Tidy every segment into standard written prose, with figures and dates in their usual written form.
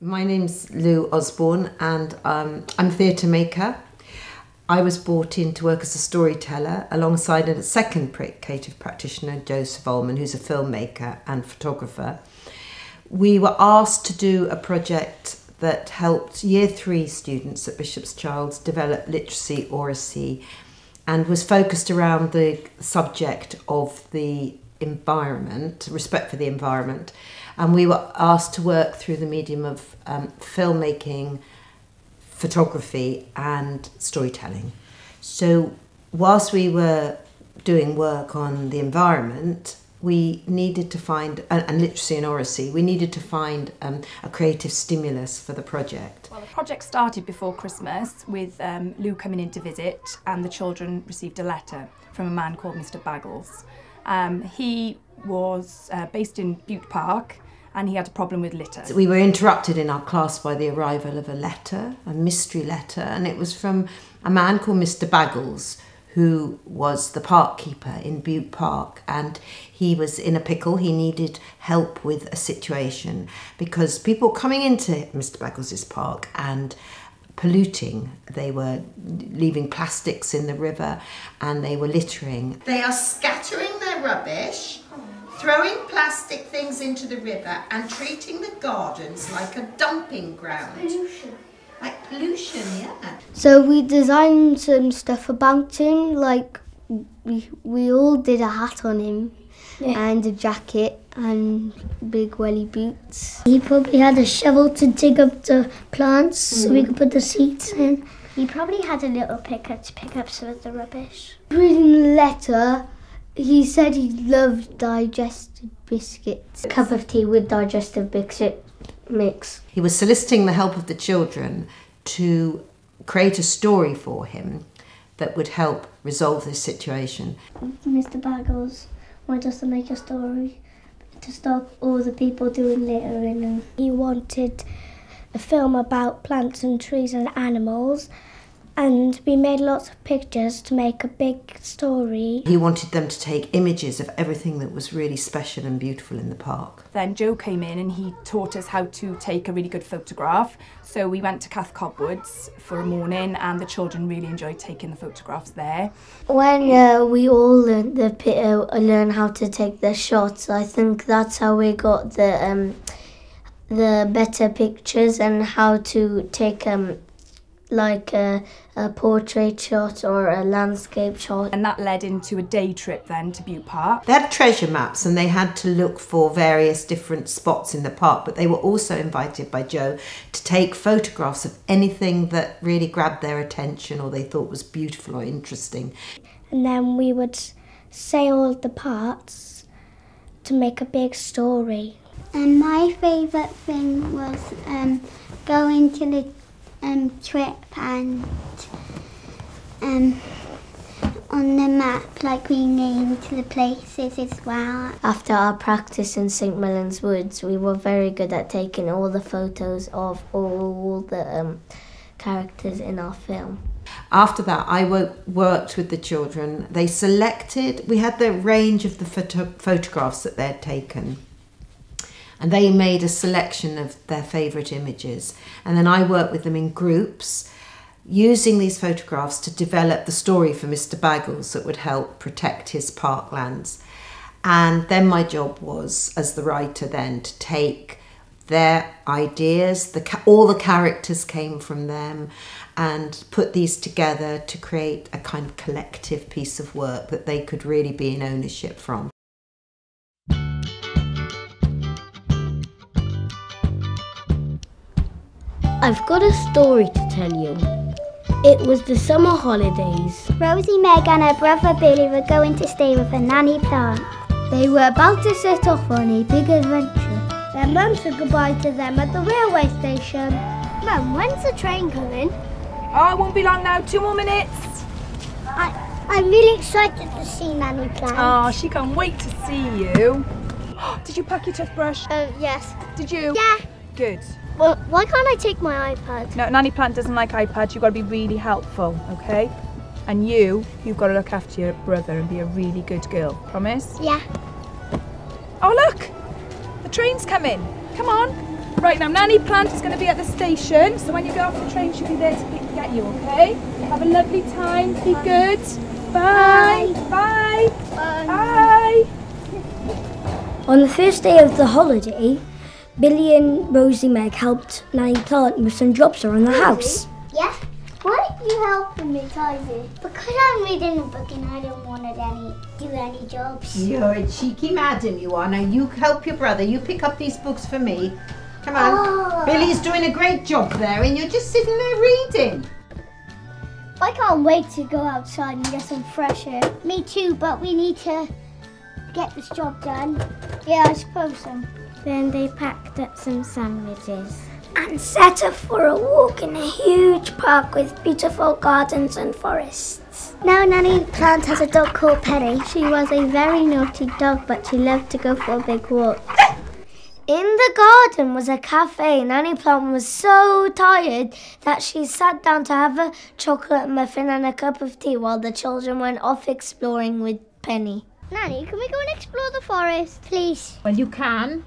My name's Lou Osborne and I'm a theatre maker. I was brought in to work as a storyteller alongside a second creative practitioner, Joseph Ullman, who's a filmmaker and photographer. We were asked to do a project that helped Year 3 students at Bishop's Childs develop literacy, oracy, and was focused around the subject of the environment, respect for the environment. And we were asked to work through the medium of filmmaking, photography and storytelling. So whilst we were doing work on the environment, we needed to find, and literacy and oracy, we needed to find a creative stimulus for the project. Well, the project started before Christmas with Lou coming in to visit, and the children received a letter from a man called Mr. Baggles. He was based in Bute Park, and he had a problem with litter. We were interrupted in our class by the arrival of a letter, a mystery letter, and it was from a man called Mr. Baggles, who was the park keeper in Bute Park, and he was in a pickle. He needed help with a situation because people coming into Mr. Baggles's park and polluting. They were leaving plastics in the river and they were littering. They are scattering their rubbish, throwing plastic things into the river and treating the gardens like a dumping ground. Pollution. Like pollution, yeah. So we designed some stuff about him, like we all did a hat on him and a jacket and big welly boots. He probably had a shovel to dig up the plants so we could put the seeds in. He probably had a little picker to pick up some of the rubbish. Reading the letter, he said he loved digestive biscuits. A cup of tea with digestive biscuit mix. He was soliciting the help of the children to create a story for him that would help resolve this situation. Mr. Baggles wanted us to make a story to stop all the people doing littering. And he wanted a film about plants and trees and animals, and we made lots of pictures to make a big story. He wanted them to take images of everything that was really special and beautiful in the park. Then Joe came in and he taught us how to take a really good photograph. So we went to Cathcart Woods for a morning and the children really enjoyed taking the photographs there. When we all learned how to take the shots, I think that's how we got the better pictures and how to take like a portrait shot or a landscape shot. And that led into a day trip then to Bute Park. They had treasure maps and they had to look for various different spots in the park, but they were also invited by Joe to take photographs of anything that really grabbed their attention or they thought was beautiful or interesting. And then we would say all the parts to make a big story. And my favourite thing was going to the trip and on the map, like we named the places as well. After our practice in St Mellons Woods, we were very good at taking all the photos of all the characters in our film. After that, I worked with the children. They selected, we had the range of the photographs that they'd taken. And they made a selection of their favourite images. And then I worked with them in groups, using these photographs to develop the story for Mr. Baggles that would help protect his parklands. And then my job was, as the writer then, to take their ideas, all the characters came from them, and put these together to create a kind of collective piece of work that they could really be in ownership from. I've got a story to tell you. It was the summer holidays. Rosie, Meg and her brother Billy were going to stay with a nanny plant. They were about to set off on a big adventure. Their mum said goodbye to them at the railway station. Mum, when's the train coming? Oh, it won't be long now, 2 more minutes. I'm really excited to see Nanny Plant. Oh, she can't wait to see you. Did you pack your toothbrush? Yes. Did you? Yeah. Good. Well, why can't I take my iPad? No, Nanny Plant doesn't like iPads. You've got to be really helpful, okay? And you've got to look after your brother and be a really good girl. Promise? Yeah. Oh, look! The train's coming. Come on. Right, now Nanny Plant is going to be at the station, so when you get off the train, she'll be there to get you, okay? Have a lovely time, be good. Bye. Bye. Bye. Bye. On the first day of the holiday, Billy and Rosie Meg helped Nanny Plant with some jobs around the house. Yeah? Why are you helping me, Tidy? Because I'm reading a book and I don't want to do any jobs. You're a cheeky madam, you are. Now you help your brother. You pick up these books for me. Come on. Oh. Billy's doing a great job there and you're just sitting there reading. I can't wait to go outside and get some fresh air. Me too, but we need to get this job done. Yeah, I suppose so. Then they packed up some sandwiches And set off for a walk in a huge park with beautiful gardens and forests. Now Nanny Plant has a dog called Penny. She was a very naughty dog, but she loved to go for a big walk. In the garden was a cafe. Nanny Plant was so tired that she sat down to have a chocolate muffin and a cup of tea while the children went off exploring with Penny. Nanny, can we go and explore the forest, please? Well, you can,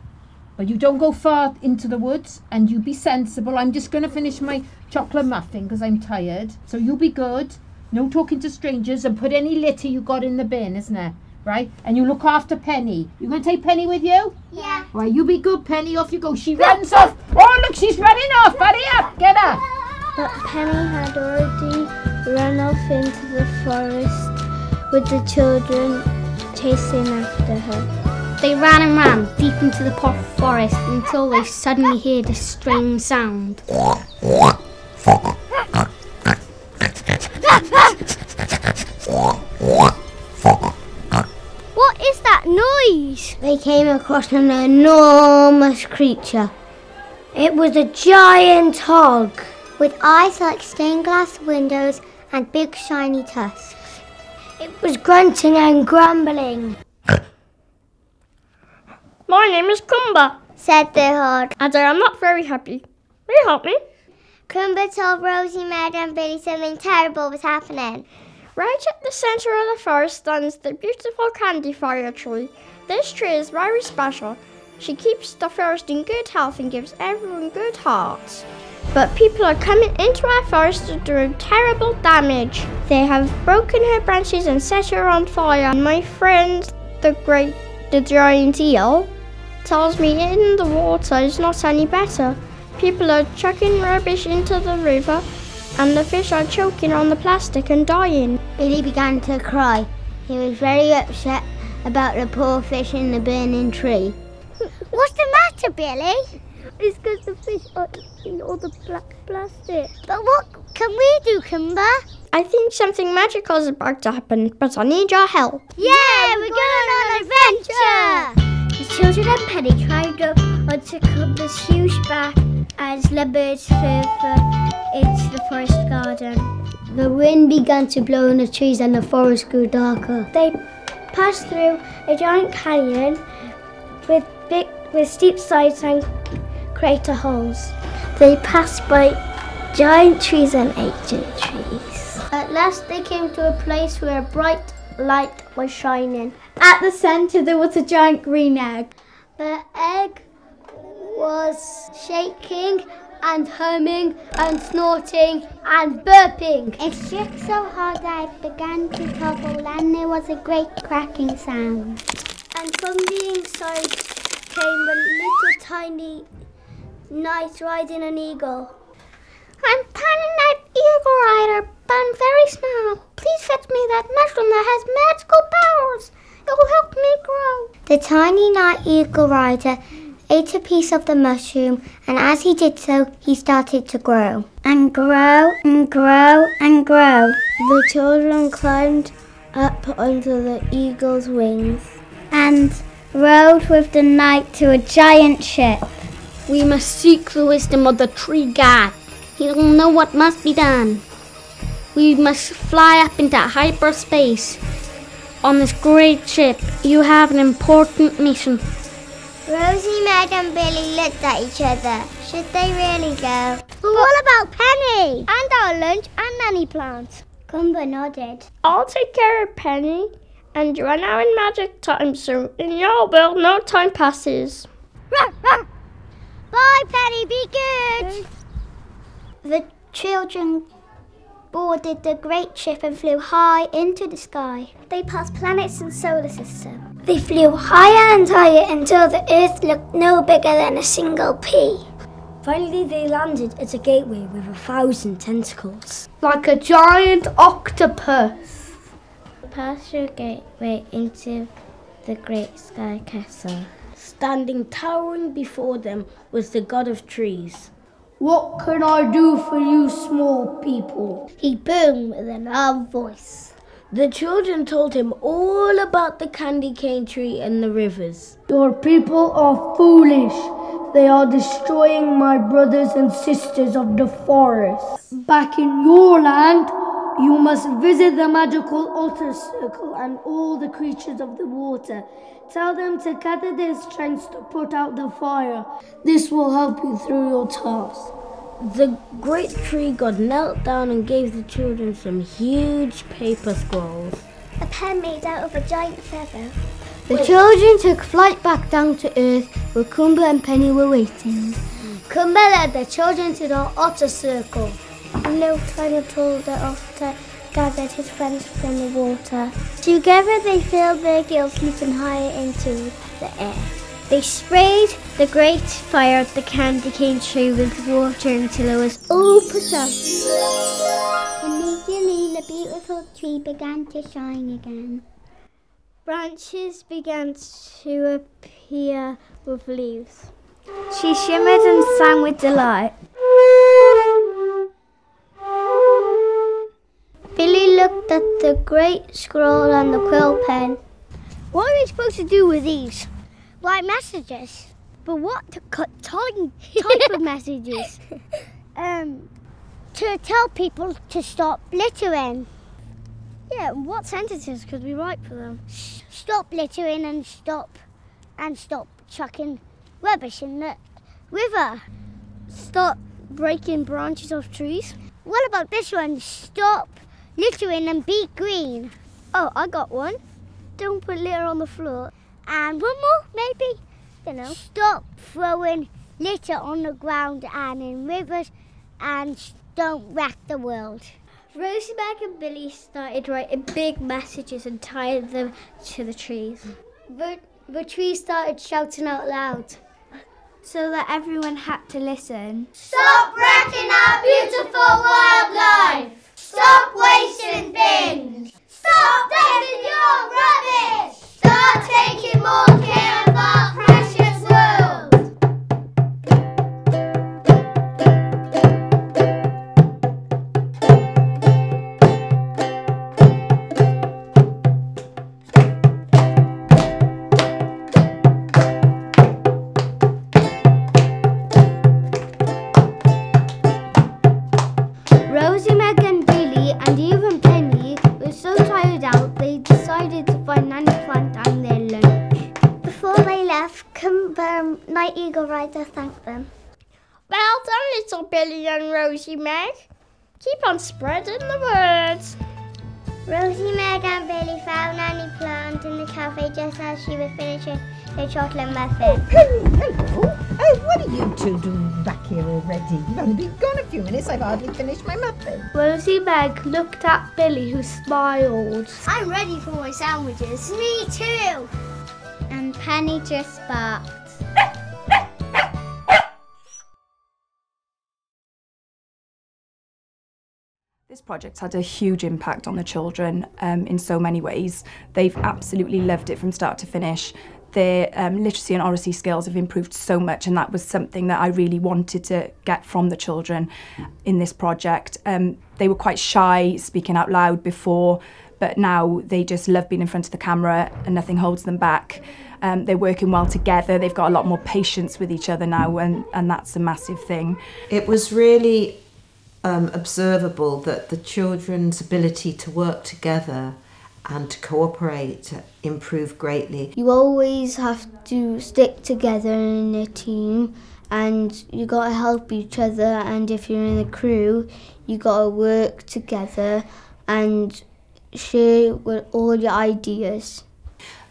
but you don't go far into the woods and you be sensible. I'm just going to finish my chocolate muffin because I'm tired. So you be good, no talking to strangers, and put any litter you got in the bin, isn't it? Right? And you look after Penny. You going to take Penny with you? Yeah. Right, you be good, Penny. Off you go. She runs off. Oh, look, she's running off. Hurry up. Get her. But Penny had already run off into the forest with the children chasing after her. They ran and ran deep into the forest until they suddenly heard a strange sound. What is that noise? They came across an enormous creature. It was a giant hog with eyes like stained glass windows and big shiny tusks. It was grunting and grumbling. My name is Kumba, said the hog. and I am not very happy. Will you help me? Kumba told Rosie, Meg and Billy something terrible was happening. Right at the center of the forest stands the beautiful candy fire tree. This tree is very special. She keeps the forest in good health and gives everyone good hearts. But people are coming into our forest to do terrible damage. They have broken her branches and set her on fire. And my friend, the giant eel, tells me in the water is not any better. People are chucking rubbish into the river and the fish are choking on the plastic and dying. Billy began to cry. He was very upset about the poor fish in the burning tree. What's the matter, Billy? It's because the fish are eating all the plastic. But what can we do, Kumba? I think something magical is about to happen, but I need your help. Yeah, we're going on an adventure! The children and Penny climbed up onto Kumba's huge back and lumbered further into the forest garden. The wind began to blow in the trees and the forest grew darker. They passed through a giant canyon with steep sides and crater holes. They passed by giant trees and ancient trees. At last they came to a place where a bright light was shining. At the centre there was a giant green egg. The egg was shaking and humming and snorting and burping. It shook so hard that it began to topple and there was a great cracking sound. And from the inside came a little tiny knight riding an eagle. I'm Tiny Knight Eagle Rider, but I'm very small. Please fetch me that mushroom that has magical powers. It will help me grow. The Tiny Knight Eagle Rider ate a piece of the mushroom, and as he did so, he started to grow. And grow, and grow, and grow. The children climbed up onto the eagle's wings and rode with the knight to a giant ship. We must seek the wisdom of the tree god. He will know what must be done. We must fly up into hyperspace. On this great ship, you have an important mission. Rosie, Meg and Billy looked at each other. Should they really go? But what about Penny? And our lunch and Nanny Plant? Kumba nodded. I'll take care of Penny, and you are now in magic time, so in your world no time passes. Bye, Penny, be good. The children boarded the great ship and flew high into the sky. They passed planets and solar system. They flew higher and higher until the Earth looked no bigger than a single pea. Finally, they landed at a gateway with 1,000 tentacles. Like a giant octopus. Passed through a gateway into the great sky castle. Standing towering before them was the god of trees. What can I do for you small people? He boomed with a loud voice. The children told him all about the candy cane tree and the rivers. Your people are foolish. They are destroying my brothers and sisters of the forest. Back in your land, you must visit the magical otter circle and all the creatures of the water. Tell them to gather their strength to put out the fire. This will help you through your task. The great tree god knelt down and gave the children some huge paper scrolls. A pen made out of a giant feather. The children took flight back down to Earth where Kumba and Penny were waiting. Kumba led the children to the otter circle. No tiny told the otter gathered his friends from the water. Together they filled their gills leaping higher into the air. They sprayed the great fire at the candy cane tree with water until it was all put out. Immediately the beautiful tree began to shine again. Branches began to appear with leaves. She shimmered and sang with delight. Billy looked at the great scroll and the quill pen. What are we supposed to do with these? Write messages. But what type of messages? To tell people to stop littering. Yeah, what sentences could we write for them? Stop littering and stop chucking rubbish in the river. Stop breaking branches off trees. What about this one? Stop littering and be green. Oh, I got one. Don't put litter on the floor. And one more, maybe. You know. Stop throwing litter on the ground and in rivers, and don't wreck the world. Rosie, Meg and Billy started writing big messages and tied them to the trees. The trees started shouting out loud, so that everyone had to listen. Stop wrecking our beautiful wildlife! Stop wasting things! Stop taking your rubbish! Start taking more care of our precious world! Rosie, Meg and Billy and even Penny were so tired out they decided to find Nanny Plant and their lunch. Before they left, Kumba, Night Eagle Rider thanked them. Well done, little Billy and Rosie, Meg. Keep on spreading the words. Rosie, Meg and Billy found Nanny Plant in the cafe just as she was finishing her chocolate muffin. Hello. Oh, what are you two doing back here already? You've only been gone a few minutes. I've hardly finished my muffin. Rosie Meg looked at Billy, who smiled. I'm ready for my sandwiches. Me too. And Penny just barked. This project's had a huge impact on the children in so many ways. They've absolutely loved it from start to finish. Their literacy and oracy skills have improved so much, and that was something that I really wanted to get from the children in this project. They were quite shy speaking out loud before, but now they just love being in front of the camera and nothing holds them back. They're working well together. They've got a lot more patience with each other now, and that's a massive thing. It was really observable that the children's ability to work together and to cooperate improved greatly. You always have to stick together in a team, and you got to help each other, and if you're in a crew, you got to work together and share with all your ideas.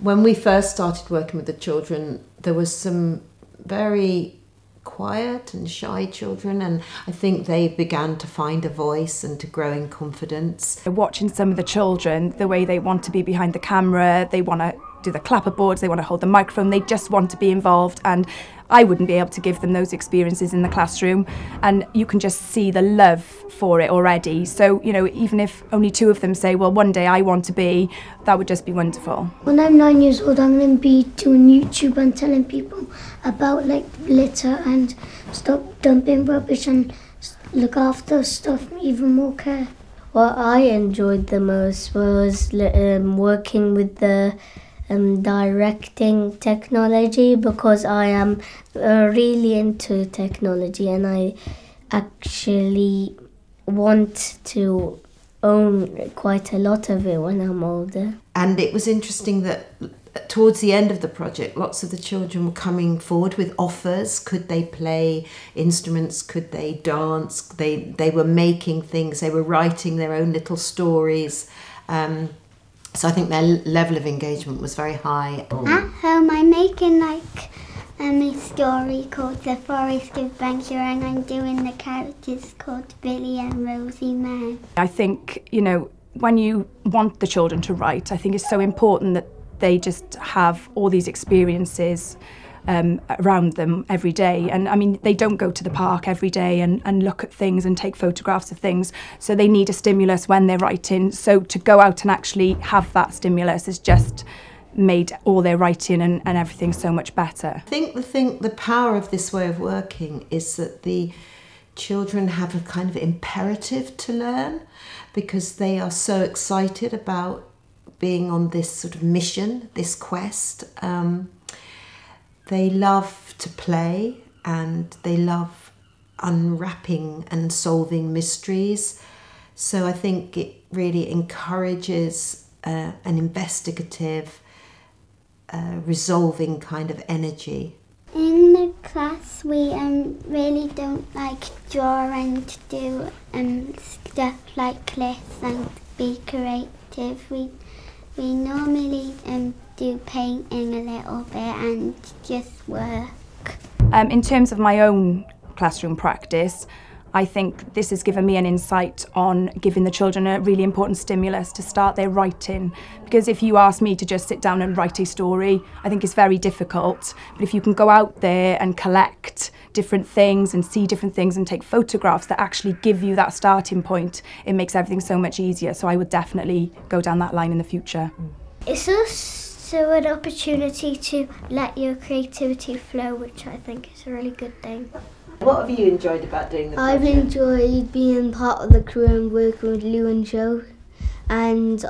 When we first started working with the children, there was some very quiet and shy children, and I think they began to find a voice and to grow in confidence. Watching some of the children, the way they want to be behind the camera, they want to do the clapperboards, they want to hold the microphone, they just want to be involved, and I wouldn't be able to give them those experiences in the classroom, and you can just see the love for it already. So, you know, even if only 2 of them say, well, one day I want to be, that would just be wonderful. When I'm 9 years old, I'm going to be doing YouTube and telling people about like litter and stop dumping rubbish and look after stuff even more care. What I enjoyed the most was working with the directing technology, because I am really into technology and I actually want to own quite a lot of it when I'm older. And it was interesting that towards the end of the project, lots of the children were coming forward with offers. Could they play instruments? Could they dance? They were making things. They were writing their own little stories. So I think their level of engagement was very high. At home I'm making like a story called The Forest Adventure, and I'm doing the characters called Billy and Rosie Man. I think, you know, when you want the children to write, I think it's so important that they just have all these experiences around them every day. And I mean, they don't go to the park every day and look at things and take photographs of things, so they need a stimulus when they're writing. So to go out and actually have that stimulus has just made all their writing and everything so much better. I think the power of this way of working is that the children have a kind of imperative to learn, because they are so excited about being on this sort of mission, this quest. They love to play and they love unwrapping and solving mysteries. So I think it really encourages an investigative, resolving kind of energy. In the class we really don't like draw and do stuff like this and be creative. We normally do painting a little bit and just work. In terms of my own classroom practice, I think this has given me an insight on giving the children a really important stimulus to start their writing. Because if you ask me to just sit down and write a story, I think it's very difficult. But if you can go out there and collect different things and see different things and take photographs that actually give you that starting point, it makes everything so much easier. So I would definitely go down that line in the future. It's also an opportunity to let your creativity flow, which I think is a really good thing. What have you enjoyed about doing the project? I've enjoyed being part of the crew and working with Lou and Joe, and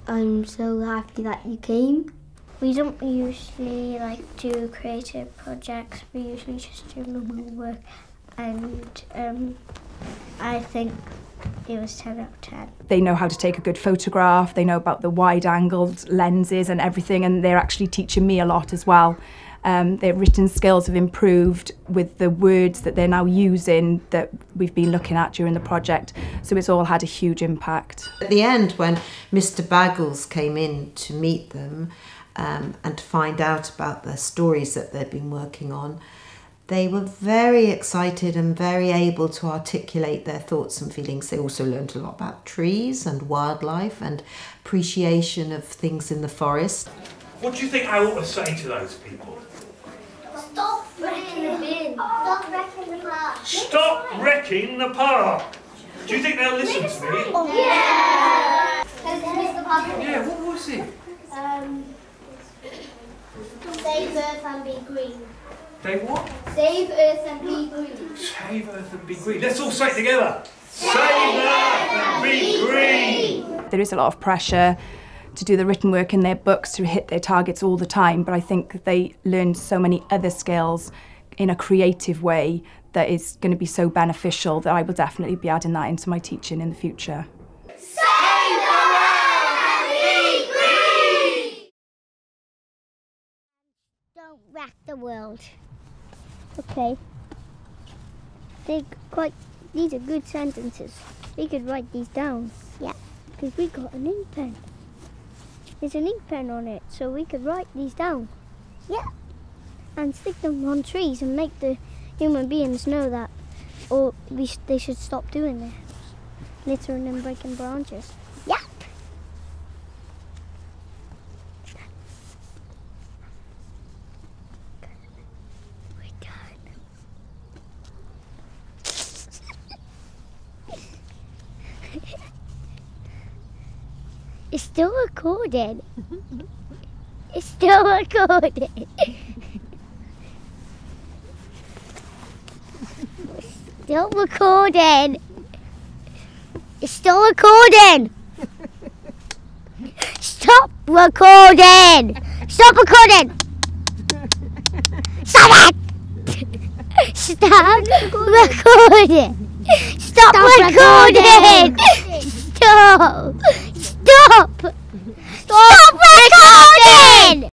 I'm so happy that you came. We don't usually do creative projects, we usually just do normal work, and I think it was 10 out of 10. They know how to take a good photograph, they know about the wide-angled lenses and everything, and they're actually teaching me a lot as well. Their written skills have improved with the words that they're now using that we've been looking at during the project, so it's all had a huge impact. At the end, when Mr. Baggles came in to meet them and to find out about the stories that they'd been working on, they were very excited and very able to articulate their thoughts and feelings. They also learned a lot about trees and wildlife and appreciation of things in the forest. What do you think I ought to say to those people? Stop wrecking the bin. Stop wrecking the park. Stop wrecking the park! Do you think they'll listen to me? Yeah! Yeah, what was it? Save Earth and be green. They what? Save Earth and be green. Save Earth and be green. Let's all say it together. Save Earth and be green! There is a lot of pressure to do the written work in their books to hit their targets all the time, but I think they learn so many other skills in a creative way that is going to be so beneficial that I will definitely be adding that into my teaching in the future. Save the world and be green! Don't wreck the world. Okay. These are good sentences. We could write these down. Yeah. Because we got an ink pen. There's an ink pen on it, so we could write these down. Yeah. And stick them on trees and make the human beings know that, or they should stop doing this. Littering and breaking branches. Yep. We're done. It's still recording. It's still recording. Still recording. It's still recording. Stop recording. Stop recording. Stop it. Stop recording. Stop recording. Stop. Stop. Stop recording.